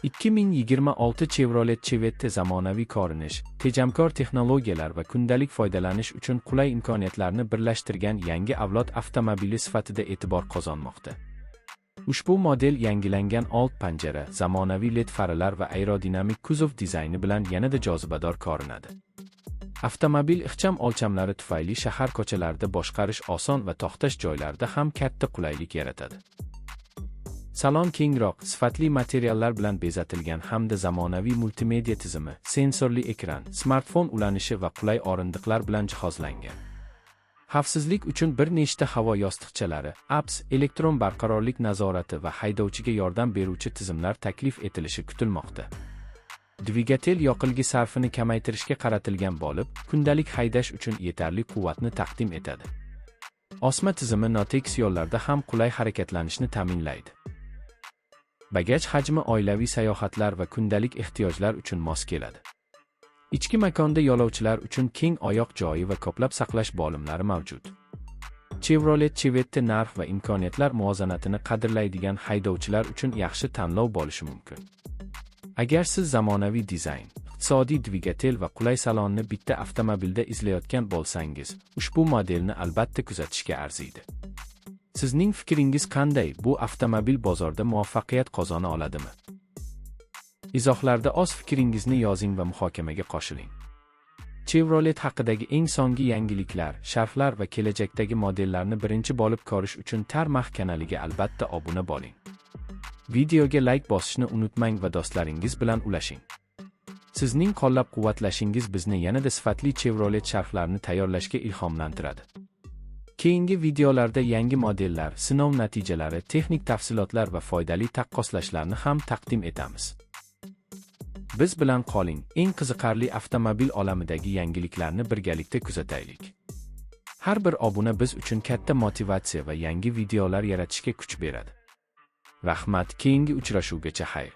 2026 Chevrolet Chevette zamonaviy ko'rinish, tejamkor texnologiyalar va kundalik foydalanish uchun qulay imkoniyatlarni birlashtirgan yangi avlod avtomobili sifatida e'tibor qozonmoqda. Ushbu model yangilangan old panjara, zamonaviy LED faralar va aerodinamik kuzov dizayni bilan yanada jozibador ko'rinadi. Avtomobil ixcham o'lchamlari tufayli shahar ko'chalarida boshqarish oson va to'xtash joylarida ham katta qulaylik yaratadi. Salon kengroq, sifatli materiallar bilan bezatilgan hamda zamonaviy multimedia tizimi, sensorli ekran, smartfon ulanishi va qulay o'rindiqlar bilan jihozlangan. Xavfsizlik uchun bir nechta havo yostiqchalari, apps, elektron barqarorlik nazorati va haydovchiga yordam beruvchi tizimlar taklif etilishi kutilmoqda. Dvigatel yoqilg'i sarfini kamaytirishga qaratilgan bo'lib, kundalik haydash uchun yetarli quvvatni taqdim etadi. Osma tizimi notekis yo'llarda ham qulay harakatlanishni ta'minlaydi. Bagaj hajmi oilaviy sayohatlar va kundalik ehtiyojlar uchun mos keladi. Ichki makonda yo'lovchilar uchun keng oyoq joyi va ko'plab saqlash bo'limlari mavjud. Chevrolet Chevette narx va imkoniyatlar muvozanatini qadrlaydigan haydovchilar uchun yaxshi tanlov bo'lishi mumkin. Agar siz zamonaviy dizayn, iqtisodiy dvigatel va qulay salonni bitta avtomobilda izlayotgan bo'lsangiz, ushbu modelni albatta kuzatishga arziydi. Sizning fikringiz qanday? Bu avtomobil bozorda muvaffaqiyat qozona oladimi? Izohlarda o'z fikringizni yozing va muhokamaga qo'shiling. Chevrolet haqidagi eng so'nggi yangiliklar, sharhlar va kelajakdagi modellarni birinchi bo'lib ko'rish uchun Tarmax kanaliga albatta obuna bo'ling. Videoga like bosishni unutmang va do'stlaringiz bilan ulashing. Sizning qo'llab-quvvatlashingiz bizni yanada sifatli Chevrolet sharhlarini tayyorlashga ilhomlantiradi. Keyingi videolarda yangi modellar, sinov natijalari, texnik tafsilotlar va foydali taqqoslashlarni ham taqdim etamiz. Biz bilan qoling, eng qiziqarli avtomobil olamidagi yangiliklarni birgalikda kuzataylik. Har bir obuna biz uchun katta motivatsiya va yangi videolar yaratishga kuch beradi. Rahmat, keyingi uchrashuvgacha xayr.